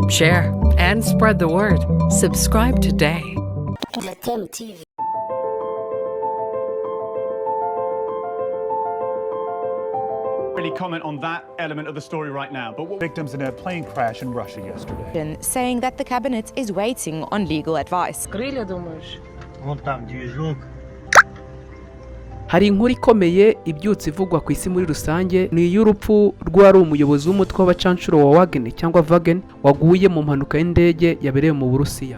share, and spread the word. Subscribe today. TV. Really comment on that element of the story right now. But victims in a plane crash in Russia yesterday. Saying that the cabinet is waiting on legal advice. Hari inkuru ikomeye ibyutse ivugwa ku isi muri rusange ni y'urupfu rw'uwari umuyobozi w'umutwe w'abacanshuro wa Wagner cyangwa Wagner waguye mu mpanuka y'indege yabereye mu Burusiya.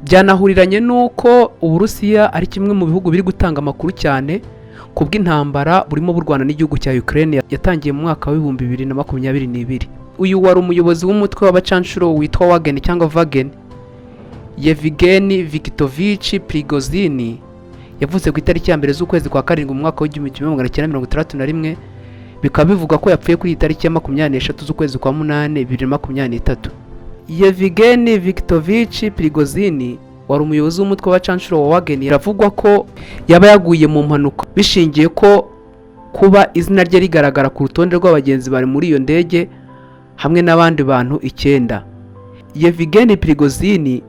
Byanahuriranye nuko Uburusiya ari kimwe mu bihugu biri gutanga amakuru cyane kubw'intambara burimo burwana n'igihugu cya Ukraine yatangiye mu mwaka wa 2022. Uyu wari umuyobozi w'umutwe w'abacanshuro witwa Wagner cyangwa Wagner, Yevgeny Viktorovich Prigozhin, yavuze ku itariki ya mbere z'ukwezi kwa karindwi mu mwaka wa 1961, bikaba bivuga ko yapfuye kuri itariki ya 23 z'ukwezi kwa 8 2023. Yevgeny Viktorovich Prigozhin wari umuyobozi w'umutwe w'abacanshuro wa Wagner yaravugwa ko yaba yaguye mu mpanuka bishingiye ko kuba izina rye rigaragara ku rutonde rw'abagenzi bari muri iyo ndege hamwe n'abandi bantu 9. Yevgeny Prigozhin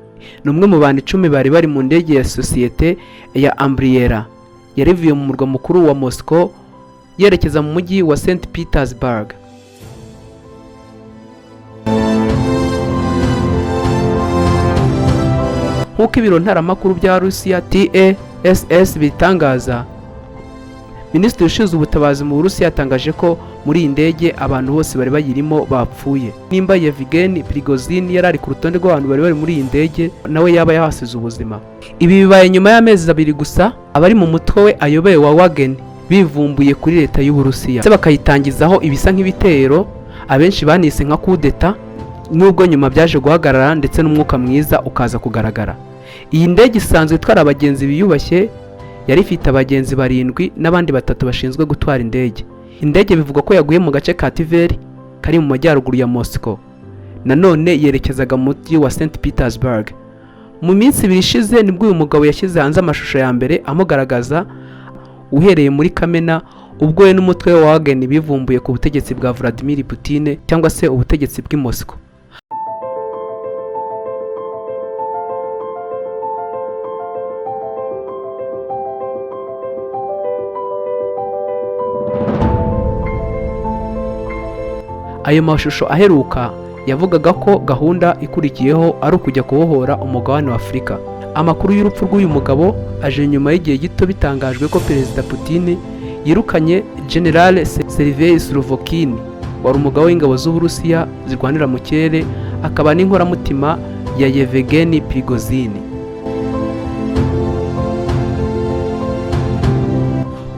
ni umwe mu bantu 10 bari mu ndege ya sosiyete ya Ambriera yarivuye mu murwa mukuru wa Moscow yerekeza mu mujyi wa St Petersburg. Nk'uko ibiro ntaramakuru bya Rusiya TASS bitangaza, Minisitiri ushinzwe ubutabazi mu Burusiya yatangaje ko muri iyi ndege abantu bose bari bayirimo bapfuye. Nimba Yevgeny Prigozhin yari ari ku rutonde rw'abantu bari muri iyi ndege, nawe yaba yahasize ubuzima. Ibi bibaye nyuma y'amezi 2 gusa abari mu mutwe we ayoboye wa Wagner bivumbuye kuri leta y'u Burusiya bakayitangizaho ibisa nk'ibitero abenshi banise nka kudeta, nubwo nyuma byaje guhagarara ndetse n'umwuka mwiza ukaza kugaragara. Iyi ndege isanzwe itwara abagenzi biyubashye yari ifite abagenzi 7 n'abandi 3 bashinzwe gutwara indege. Indege bivuga ko yaguye mu gace ka Tver kari mu majyaruguru ya Moscow, nanone yerekezaga mu mujyi wa St Petersburg. Mu minsi 2 ishize nibwo uyu mugabo yashyize hanze amashusho ya mbere amugaragaza uhereye muri Kamena ubwo we n'umutwe wa Wagner bivumbuye ku butegetsi bwa Vladimir Putin cyangwa se ubutegetsi bw'i Moscow. Ayo mashusho aheruka yavugaga ko gahunda ikurikiyeho ari ukujya kubohora umugabane wa Afurika. Amakuru y'urupfu rw'uyu mugabo aje nyuma y'igihe gito bitangajwe ko Perezida Putin yirukanye General Sergei Slovokin wari umugabo w'ingabo z'Uburusiya zirwanira mu kirere akaba n'inkoramutima ya Yevgeny Prigozhin.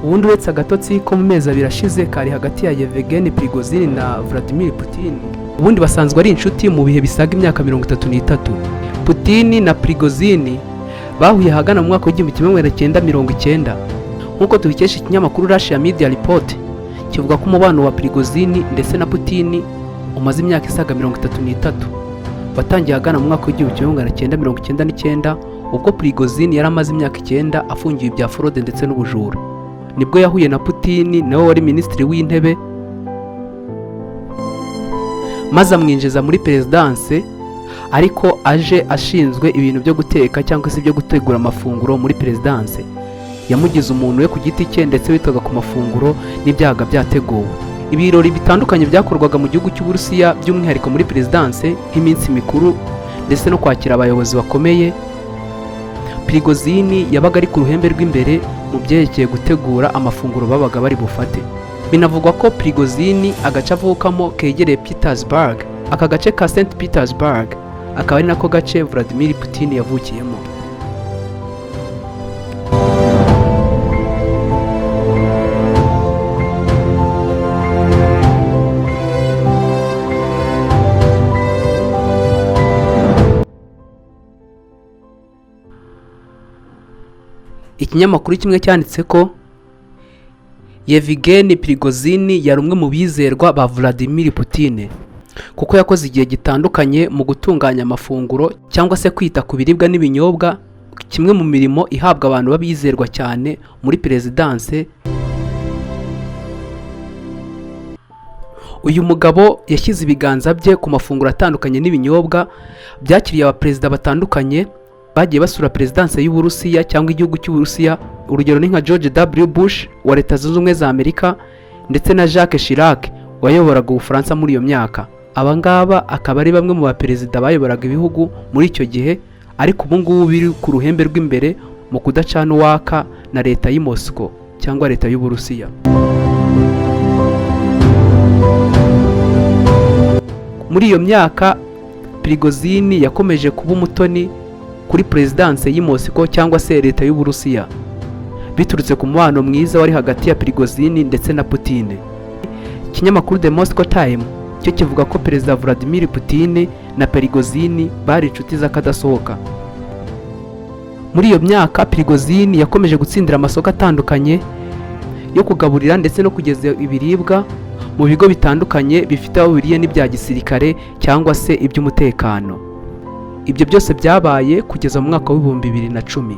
Ubundi uretse agatotsi ko mu mezi 2 ashize kari hagati ya Yevgeny Prigozhin na Vladimir Putin, ubundi basanzwe ari inshuti mu bihe bisaga imyaka 33. Putin na Prigozhin bahuye hagana mu mwaka wa 1990. Nk'uko tubikesha ikinyamakuru Russia Media Report kivuga ko umubano wa Prigozhin ndetse na Putin umaze imyaka isaga 33. Batangiye hagana mu mwaka wa 1999 ubwo Prigozhin yari amaze imyaka 9 afungiwe ibya fraude ndetse n'ubujura. Nibwo yahuye na Putin nawe wari minisitiri w'intebe, maze amwinjiza muri perezidanse, ariko aje ashinzwe ibintu byo guteka cyangwa se byo gutegura amafunguro muri perezidanse. Yamugize umuntu we ku giti cye ndetse witaga ku mafunguro n'ibyaga byateguwe. Ibirori bitandukanye byakorwaga mu gihugu cy'u Burusiya by'umwihariko muri perezidanse nk'iminsi mikuru ndetse no kwakira abayobozi bakomeye. Prigozhin yabaga ari ku ruhembe rw'imbere mu byerekeye gutegura amafunguro babaga bari bufate. Binavugwa ko Prigozhin agace avukamo kegereye Petersburg, aka gace ka St Petersburg akaba ari nako gace Vladimir Putin yavukiyemo. Ikinyamakuru kimwe cyanditse ko Yevgeny Prigozhin yari umwe mu bizerwa ba Vladimir Putin kuko yakoze igihe gitandukanye mu gutunganya amafunguro cyangwa se kwita ku biribwa n'ibinyobwa, kimwe mu mirimo ihabwa abantu babizerwa cyane muri perezidanse. uyu mugabo yashyize ibiganza bye ku mafunguro atandukanye n'ibinyobwa byakiriye abaperezida batandukanye bagiye basura perezidanse y'Uburusiya cyangwa igihugu cy'Uburusiya. Urugero ni nka George W. Bush wa Leta Zunze Ubumwe za Amerika ndetse na Jacques Chirac wayoboraga Ubufaransa muri iyo myaka. Aba ngaba akaba ari bamwe mu baperezida bayoboraga ibihugu muri icyo gihe, ariko ubu ngubu biri ku ruhembe rw'imbere mu kudacana uwaka na leta y'i Moscow cyangwa leta y'Uburusiya. Muri iyo myaka Prigozhin yakomeje kuba umutoni kuri perezidanse y'i Moscow cyangwa se leta y'Uburusiya, biturutse ku mubano mwiza wari hagati ya Prigozhin ndetse na Putin. Ikinyamakuru The Moscow Time cyo kivuga ko perezida Vladimir Putin na Prigozhin bari inshuti z'akadasohoka. Muri iyo myaka Prigozhin yakomeje gutsindira amasoko atandukanye yo kugaburira ndetse no kugeza ibiribwa mu bigo bitandukanye bifite aho bihuriye n'ibya gisirikare cyangwa se iby'umutekano. Ibyo byose byabaye kugeza mu mwaka w'ibihumbi 2010.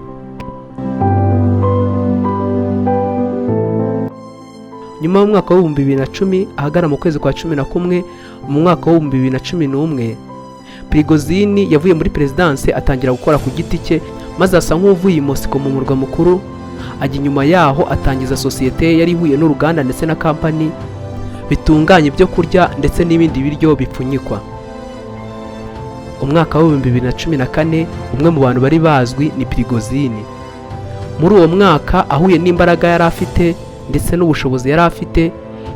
Nyuma y'umwaka w'ibihumbi 2010, ahagana mu kwezi kwa 11 mu mwaka w'ibihumbi 2011, Prigozhin yavuye muri perezidanse atangira gukora ku giti cye, maze asa nk'uvuye i Moscow mu murwa mukuru, ajya inyuma yaho atangiza sosiyete yari ihuye n'uruganda ndetse na kampani bitunganya ibyo kurya ndetse n'ibindi biryo bipfunyikwa. Umwaka w'ibihumbi 2014, umwe mu bantu bari bazwi ni Prigozhin. Muri uwo mwaka ahuye n'imbaraga yari afite ndetse n'ubushobozi yari afite,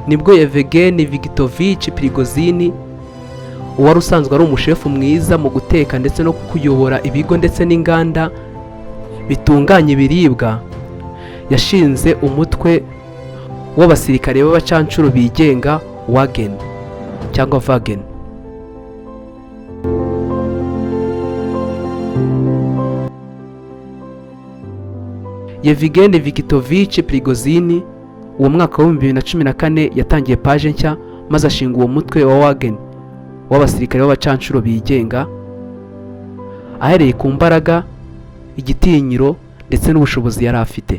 nibwo Yevgeny Viktorovich Prigozhin, uwari usanzwe ari umushefu mwiza mu guteka ndetse no kuyobora ibigo ndetse n'inganda bitunganya ibiribwa, yashinze umutwe w'abasirikare b'abacancuro bigenga WAGNER cyangwa WAGNER. Yevgeny Viktorovich Prigozhin uwo mwaka wa 2014 yatangiye page nshya, maze ashinga uwo mutwe wa WAGNER w'abasirikare b'abacancuro bigenga, ahereye ku mbaraga, igitinyiro ndetse n'ubushobozi yari afite.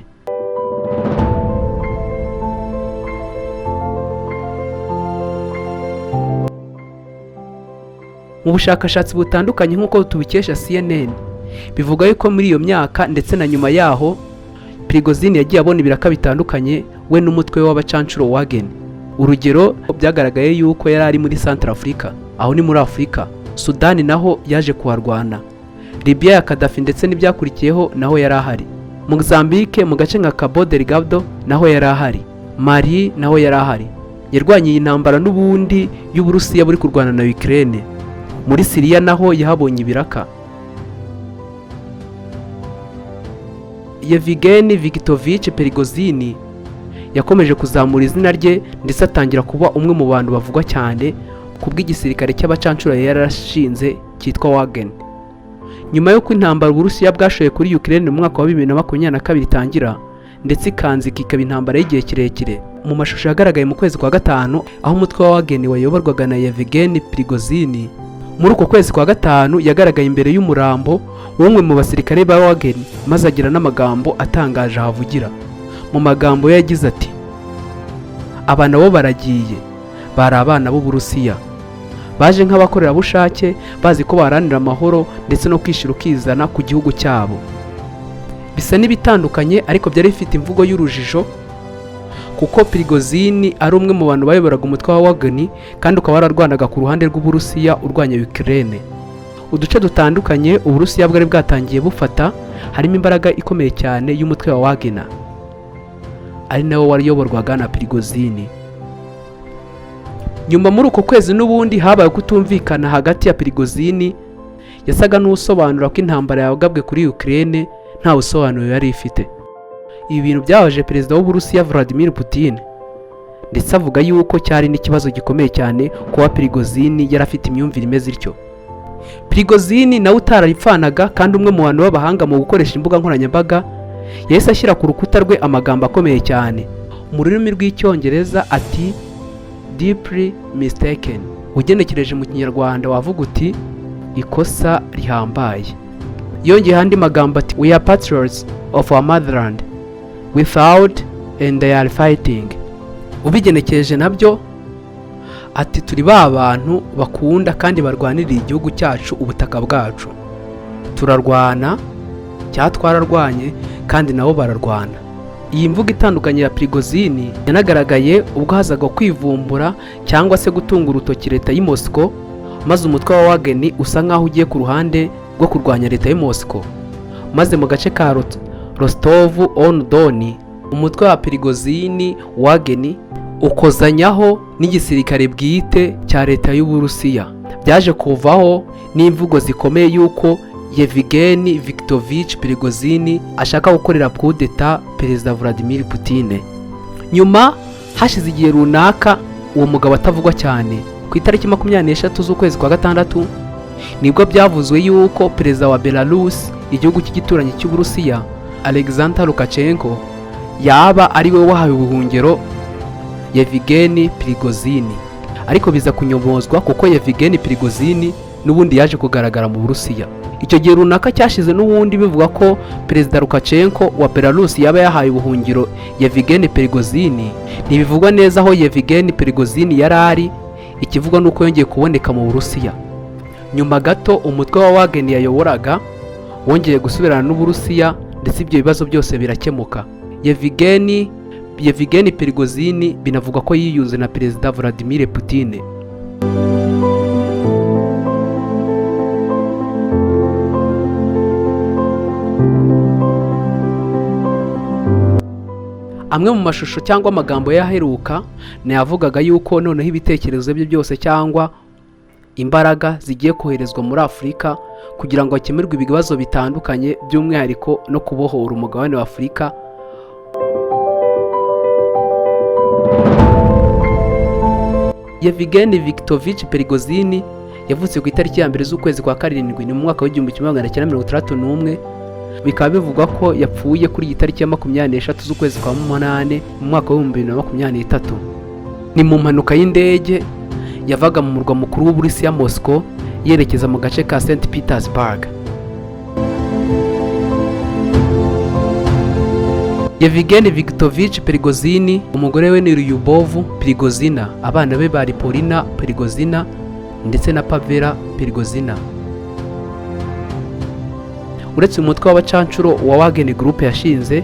Mu bushakashatsi butandukanye nk'uko tubikesha CNN, bivuga yuko muri iyo myaka ndetse na nyuma yaho Prigozhin yagiye abona ibiraka bitandukanye we n'umutwe w'abacancuro WAGNER. Urugero, byagaragaye yuko yari ari muri Central Africa, aho ni muri Afrika. Sudani naho yaje kuharwana, Libya ya Gaddafi ndetse n'ibyakurikiyeho naho yari ahari. Mozambique mu gace nka Cabo Delgado naho yari ahari. Mali naho yari ahari. Yarwanye iyi ntambara n'ubundi y'Uburusiya buri kurwana na Ukraine. Muri Syria naho yahabonye ibiraka. Yevgeny Viktorovich Prigozhin yakomeje kuzamura izina rye ndetse atangira kuba umwe mu bantu bavugwa cyane kubw'igisirikare cy'abacancuro yarashinze cyitwa WAGNER. Nyuma yo intambara Uburusiya bwashoye kuri Ukraine mu mwaka wa 2022 itangira ndetse ikanzika ikaba intambara y'igihe kirekire, mu mashusho yagaragaye mu kwezi kwa gatanu aho umutwe wa WAGNER wayoborwaga na Yevgeny Prigozhin. Muri uko kwezi kwa gatanu yagaragaye imbere y'umurambo w'umwe mu basirikare ba WAGNER, maze agira n'amagambo atangaje ahavugira. Mu magambo ye yagize ati: "Abana bo baragiye, bari abana b'Uburusiya, baje nk'abakorerabushake bazi ko baharanira amahoro ndetse no kwishira ukizana ku gihugu cyabo." Bisa n'ibitandukanye ariko byari bifite imvugo y'urujijo, kuko Prigozhin ari umwe mu bantu bayoboraga umutwe wa WAGNER kandi ukaba wararwanaga ku ruhande rw'Uburusiya urwanya Ukraine. Uduce dutandukanye Uburusiya bwari bwatangiye bufata harimo imbaraga ikomeye cyane y'umutwe wa WAGNER, ari nawo wariyoborwaga na Prigozhin. Nyuma muri uko kwezi n'ubundi habaye kutumvikana hagati ya Prigozhin, yasaga n'usobanura ko intambara yagabwe kuri Ukraine nta busobanuro yari ifite. Ibi bintu byabaje perezida w'Uburusiya Vladimir Putin, ndetse avuga yuko cyari n'ikibazo gikomeye cyane kuba Prigozhin yari afite imyumvire imeze ityo. Prigozhin nawe utararipfanaga kandi umwe mu bantu b'abahanga mu gukoresha imbuga nkoranyambaga, yahise ashyira ku rukuta rwe amagambo akomeye cyane mu rurimi rw'icyongereza ati deeply mistaken. Ugenekereje mu kinyarwanda wavuga uti ikosa rihambaye. Yongeyeho andi magambo ati we are patriots of our motherland without and they are fighting. Ubigenekereje nabyo ati turi ba bantu bakunda kandi barwanirira igihugu cyacu, ubutaka bwacu, turarwana cyangwa twararwanye kandi nabo bararwana. Iyi mvugo itandukanye ya Prigozhin yanagaragaye ubwo hazaga kwivumbura cyangwa se gutunga urutoki leta y'i Moscow, maze umutwe wa Wagner usa nkaho ugiye ku ruhande rwo kurwanya leta y'i Moscow. Maze mu gace ka Rostov-on-Don umutwe wa Prigozhin Wagner ukozanyaho n'igisirikare bwite cya leta y'Uburusiya. Byaje kuvaho n'imvugo zikomeye yuko Yevgeny Viktorovich Prigozhin ashaka gukorera coup d'etat Perezida Vladimir Putin. Nyuma hashize igihe runaka uwo mugabo atavugwa cyane, ku itariki 23 z'ukwezi kwa gatandatu nibwo byavuzwe yuko perezida wa Belarus, igihugu cy'igituranyi cy'Uburusiya, Alexander Lukashenko yaba ari we wahawe ubuhungiro Yevgeny Prigozhin. Ariko biza kunyobozwa kuko Yevgeny Prigozhin n'ubundi yaje kugaragara mu Burusiya. Icyo gihe runaka cyashize n'ubundi bivuga ko perezida Lukashenko wa Belarus yaba yahaye ubuhungiro Yevgeny Prigozhin. Ntibivugwa neza aho Yevgeny Prigozhin yari ari, ikivugwa nuko yongeye kuboneka mu Burusiya. Nyuma gato umutwe wa Wagner yayoboraga wongeye gusubirana n'Uburusiya, ndetse ibyo bibazo byose birakemuka. Yevgeny Prigozhin binavugwa ko yiyunze na Perezida Vladimir Putin. Amwe mu mashusho cyangwa amagambo yaheruka yavugaga yuko noneho ibitekerezo bye byose cyangwa imbaraga zigiye koherezwa muri Afurika kugira ngo hakemerwe ibibazo bitandukanye, by'umwihariko no kubohora umugabane wa Afurika. Yevgeny Viktorovich Prigozhin yavutse ku itariki ya 1 z'ukwezi kwa karindwi mu mwaka wa 1961. Bikaba bivugwa ko yapfuye kuri iyi tariki ya 23 z'ukwezi kwa 8 mu mwaka wa 2023. Ni mu mpanuka y'indege yavaga mu murwa mukuru w'Uburusiya Moscow yerekeza mu gace ka St Petersburg. Yevgeny Viktorovich Prigozhin, umugore we ni Lyubov Prigozhin, abana be bari Polina Prigozhin ndetse na Pavela Prigozhin. Uretse umutwe w'abacancuro wa Wagner Group yashinze,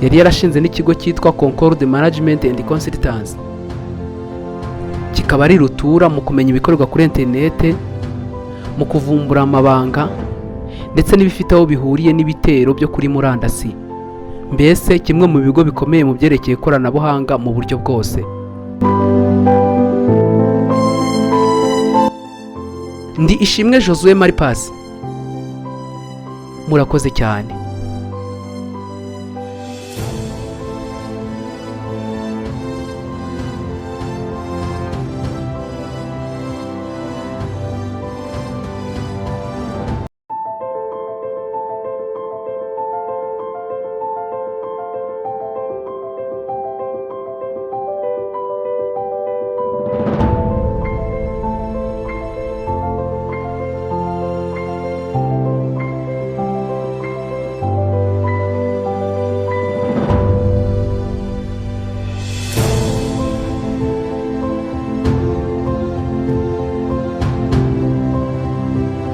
yari yarashinze n'ikigo cyitwa Concord Management and Consultants, kikaba ari rutura mu kumenya ibikorwa kuri internet, mu kuvumbura amabanga ndetse n'ibifite aho bihuriye n'ibitero byo kuri murandasi. Mbese kimwe mu bigo bikomeye mu byerekeye ikoranabuhanga mu buryo bwose. Ndi Ishimwe Josue Maripasi, murakoze cyane.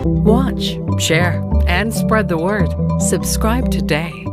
Watch, share, and spread the word. Subscribe today.